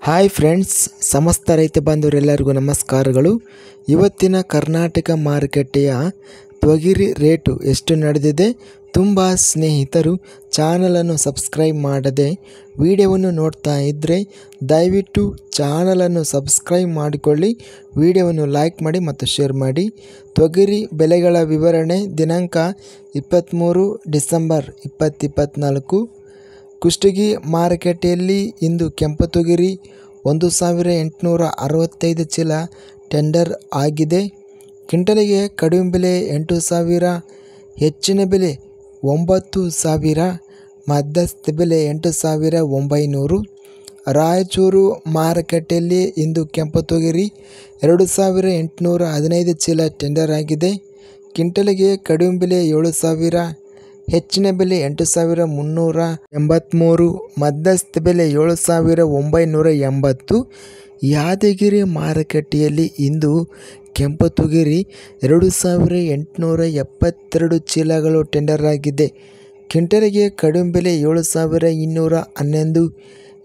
Hi friends, ಸಮಸ್ತ ರೈತ ಬಾಂಧವರೆಲ್ಲರಿಗೂ ನಮಸ್ಕಾರಗಳು. ಇವತ್ತಿನ ಕರ್ನಾಟಕ ಮಾರುಕಟ್ಟೆಯ ತೊಗರಿ ರೇಟು ಎಷ್ಟು ನಡೆದಿದೆ? ತುಂಬ ಸ್ನೇಹಿತರು ಚಾನಲನ್ನು ಸಬ್ಸ್ಕ್ರೈಬ್ ಮಾಡದೆ ವಿಡಿಯೋವನ್ನು ನೋಡ್ತಾ ಇದ್ದರೆ ದಯವಿಟ್ಟು ಚಾನಲನ್ನು ಸಬ್ಸ್ಕ್ರೈಬ್ ಮಾಡಿಕೊಳ್ಳಿ, ವಿಡಿಯೋವನ್ನು ಲೈಕ್ ಮಾಡಿ ಮತ್ತು ಶೇರ್ ಮಾಡಿ. ತೊಗರಿ ಬೆಲೆಗಳ ವಿವರಣೆ ದಿನಾಂಕ 23 ಡಿಸೆಂಬರ್ 2024. ಕುಷ್ಟಗಿ ಮಾರುಕಟ್ಟೆಯಲ್ಲಿ ಇಂದು ಕೆಂಪು ತೊಗರಿ 1865 ಚೀಲ ಟೆಂಡರ್ ಆಗಿದೆ. ಕ್ವಿಂಟಲಿಗೆ ಕಡಿಮೆ ಬೆಲೆ 8,000, ಹೆಚ್ಚಿನ ಬೆಲೆ 9,000, ಮಧ್ಯಸ್ಥ ಬೆಲೆ 8,900. ರಾಯಚೂರು ಮಾರುಕಟ್ಟೆಯಲ್ಲಿ ಇಂದು ಕೆಂಪು ತೊಗರಿ 2,815 ಚೀಲ ಟೆಂಡರ್ ಆಗಿದೆ. ಕ್ವಿಂಟಲಿಗೆ ಕಡಿಮೆ ಬೆಲೆ 7,000, ಹೆಚ್ಚಿನ ಬೆಲೆ 8,383, ಮಧ್ಯಸ್ಥ ಬೆಲೆ 7,980. ಯಾದಗಿರಿ ಮಾರುಕಟ್ಟೆಯಲ್ಲಿ ಇಂದು ಕೆಂಪು ತೊಗರಿ 2,872 ಚೀಲಗಳು ಟೆಂಡರ್ ಆಗಿದೆ. ಕ್ವಿಂಟಲಿಗೆ ಕಡಿಮೆ ಬೆಲೆ 7,211,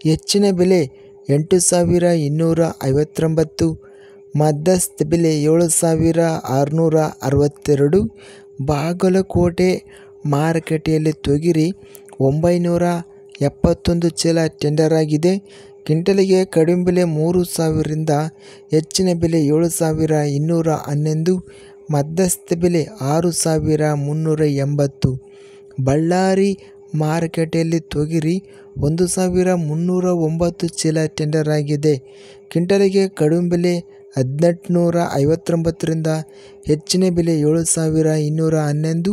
ಹೆಚ್ಚಿನ ಬೆಲೆ 8,259, ಮಧ್ಯಸ್ಥ ಬೆಲೆ 7,662. ಬಾಗಲಕೋಟೆ ಮಾರುಕಟ್ಟೆಯಲ್ಲಿ ತೊಗರಿ 971 ಚೀಲ ಟೆಂಡರ್ ಆಗಿದೆ. ಕ್ವಿಂಟಲಿಗೆ ಕಡಿಮೆ ಬೆಲೆ 3,000ರಿಂದ ಹೆಚ್ಚಿನ ಬೆಲೆ 7,211, ಮಧ್ಯಸ್ಥ ಬೆಲೆ 6,380. ಬಳ್ಳಾರಿ ಮಾರುಕಟ್ಟೆಯಲ್ಲಿ ತೊಗರಿ 1,309 ಚೀಲ ಟೆಂಡರ್ ಆಗಿದೆ. ಕ್ವಿಂಟಲಿಗೆ ಕಡಿಮೆ ಬೆಲೆ 1,859ರಿಂದ ಹೆಚ್ಚಿನ ಬೆಲೆ 7,211,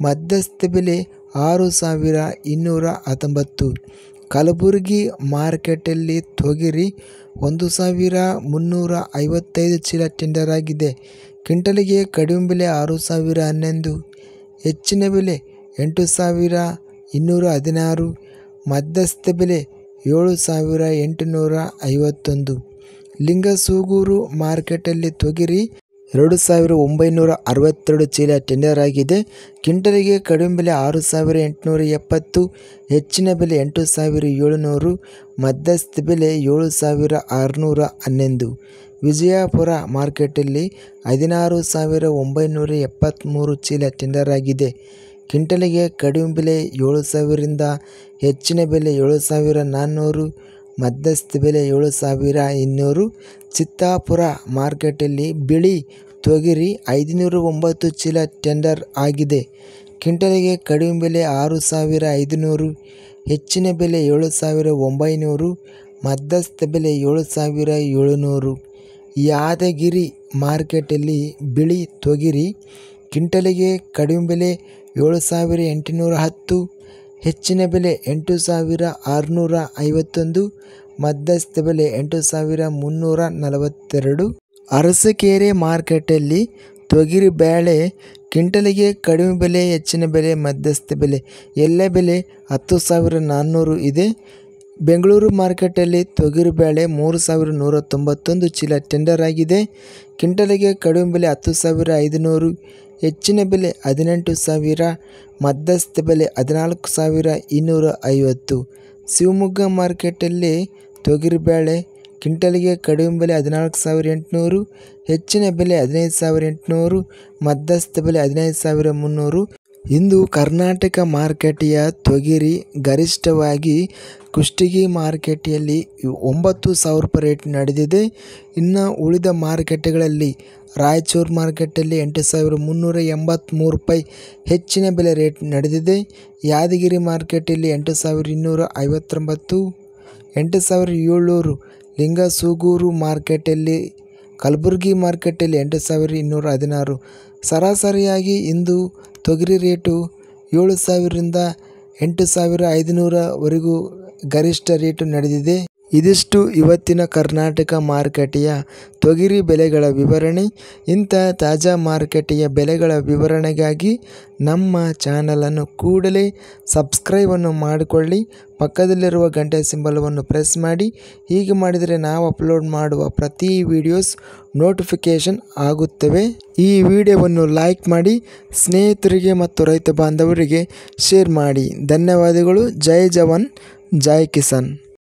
ಮಧ್ಯಸ್ಥ ಬೆಲೆ 6,219. ಕಲಬುರಗಿ ಮಾರುಕಟ್ಟೆಯಲ್ಲಿ ತೊಗರಿ 1,355 ಚೀಲ ಟೆಂಡರ್ ಆಗಿದೆ. ಕ್ವಿಂಟಲಿಗೆ ಕಡಿಮೆ ಬೆಲೆ 6,011, ಹೆಚ್ಚಿನ ಬೆಲೆ 8,216, ಮಧ್ಯಸ್ಥ ಬೆಲೆ 7,851. ಲಿಂಗಸೂಗೂರು ಮಾರುಕಟ್ಟೆಯಲ್ಲಿ ತೊಗರಿ 2,962 ಚೀಲ ಟೆಂಡರ್ ಆಗಿದೆ. ಕ್ವಿಂಟಲಿಗೆ ಕಡಿಮೆ ಬೆಲೆ 6,870, ಹೆಚ್ಚಿನ ಬೆಲೆ 8,700, ಮಧ್ಯಸ್ಥ ಬೆಲೆ 7,611. ವಿಜಯಪುರ ಮಾರುಕಟ್ಟೆಯಲ್ಲಿ 16,973 ಚೀಲ ಟೆಂಡರ್ ಆಗಿದೆ. ಕ್ವಿಂಟಲಿಗೆ ಕಡಿಮೆ ಬೆಲೆ 7,000ರಿಂದ ಹೆಚ್ಚಿನ ಬೆಲೆ 7,400, ಮಧ್ಯಸ್ಥ ಬೆಲೆ 7,200. ಚಿತ್ತಾಪುರ ಮಾರುಕಟ್ಟೆಯಲ್ಲಿ ಬಿಳಿ ತೊಗರಿ 509 ಚೀಲ ಟೆಂಡರ್ ಆಗಿದೆ. ಕ್ವಿಂಟಲಿಗೆ ಕಡಿಮೆ ಬೆಲೆ 6,500, ಹೆಚ್ಚಿನ ಬೆಲೆ 7,900, ಮಧ್ಯಸ್ಥ ಬೆಲೆ 7,700. ಯಾದಗಿರಿ ಮಾರುಕಟ್ಟೆಯಲ್ಲಿ ಬಿಳಿ ತೊಗರಿ ಕ್ವಿಂಟಲಿಗೆ ಕಡಿಮೆ ಬೆಲೆ 7,810, ಹೆಚ್ಚಿನ ಬೆಲೆ 8,651, ಮಧ್ಯಸ್ಥ ಬೆಲೆ 8,342. ಅರಸೀಕೆರೆ ಮಾರುಕಟ್ಟೆಯಲ್ಲಿ ತೊಗರಿ ಬೇಳೆ ಕ್ವಿಂಟಲಿಗೆ ಕಡಿಮೆ ಬೆಲೆ, ಹೆಚ್ಚಿನ ಬೆಲೆ, ಮಧ್ಯಸ್ಥ ಬೆಲೆ ಎಲ್ಲ ಬೆಲೆ 10,400 ಇದೆ. ಬೆಂಗಳೂರು ಮಾರುಕಟ್ಟೆಯಲ್ಲಿ ತೊಗರಿ ಬೇಳೆ 3,191 ಚೀಲ ಟೆಂಡರ್ ಆಗಿದೆ. ಕ್ವಿಂಟಲಿಗೆ ಕಡಿಮೆ ಬೆಲೆ 10,500, ಹೆಚ್ಚಿನ ಬೆಲೆ 18,000, ಮಧ್ಯಸ್ಥ ಬೆಲೆ 14,250. ಶಿವಮೊಗ್ಗ ಮಾರುಕಟ್ಟೆಯಲ್ಲಿ ತೊಗರಿ ಬೇಳೆ ಕ್ವಿಂಟಲಿಗೆ ಕಡಿಮೆ ಬೆಲೆ 14,800, ಹೆಚ್ಚಿನ ಬೆಲೆ 15,800, ಮಧ್ಯಸ್ಥ ಬೆಲೆ 15,300. ಇಂದು ಕರ್ನಾಟಕ ಮಾರುಕಟ್ಟೆಯ ತೊಗರಿ ಗರಿಷ್ಠವಾಗಿ ಕುಷ್ಟಗಿ ಮಾರುಕಟ್ಟೆಯಲ್ಲಿ 9,000 ರೂಪಾಯಿ ರೇಟ್ ನಡೆದಿದೆ. ಇನ್ನು ಉಳಿದ ಮಾರುಕಟ್ಟೆಗಳಲ್ಲಿ ರಾಯಚೂರು ಮಾರುಕಟ್ಟೆಯಲ್ಲಿ 8,383 ರೂಪಾಯಿ ಹೆಚ್ಚಿನ ಬೆಲೆ ರೇಟ್ ನಡೆದಿದೆ. ಯಾದಗಿರಿ ಮಾರುಕಟ್ಟೆಯಲ್ಲಿ 8,259, 8,700. ಲಿಂಗಸೂಗೂರು ಮಾರುಕಟ್ಟೆಯಲ್ಲಿ, ಕಲಬುರಗಿ ಮಾರುಕಟ್ಟೆಯಲ್ಲಿ 8,216. ಸರಾಸರಿಯಾಗಿ ಇಂದು ತೊಗರಿ ರೇಟು 7,000ರಿಂದ 8,500ವರೆಗೂ ಗರಿಷ್ಠ ರೇಟು ನಡೆದಿದೆ. ಇದಿಷ್ಟು ಇವತ್ತಿನ ಕರ್ನಾಟಕ ಮಾರುಕಟ್ಟೆಯ ತೊಗರಿ ಬೆಲೆಗಳ ವಿವರಣೆ. ಇಂಥ ತಾಜಾ ಮಾರುಕಟ್ಟೆಯ ಬೆಲೆಗಳ ವಿವರಣೆಗಾಗಿ ನಮ್ಮ ಚಾನಲನ್ನು ಕೂಡಲೇ ಸಬ್ಸ್ಕ್ರೈಬನ್ನು ಮಾಡಿಕೊಳ್ಳಿ, ಪಕ್ಕದಲ್ಲಿರುವ ಗಂಟೆ ಸಿಂಬಲವನ್ನು ಪ್ರೆಸ್ ಮಾಡಿ. ಹೀಗೆ ಮಾಡಿದರೆ ನಾವು ಅಪ್ಲೋಡ್ ಮಾಡುವ ಪ್ರತಿ ವಿಡಿಯೋಸ್ ನೋಟಿಫಿಕೇಷನ್ ಆಗುತ್ತವೆ. ಈ ವಿಡಿಯೋವನ್ನು ಲೈಕ್ ಮಾಡಿ, ಸ್ನೇಹಿತರಿಗೆ ಮತ್ತು ರೈತ ಬಾಂಧವರಿಗೆ ಶೇರ್ ಮಾಡಿ. ಧನ್ಯವಾದಗಳು. ಜೈ ಜವಾನ್, ಜೈ ಕಿಸಾನ್.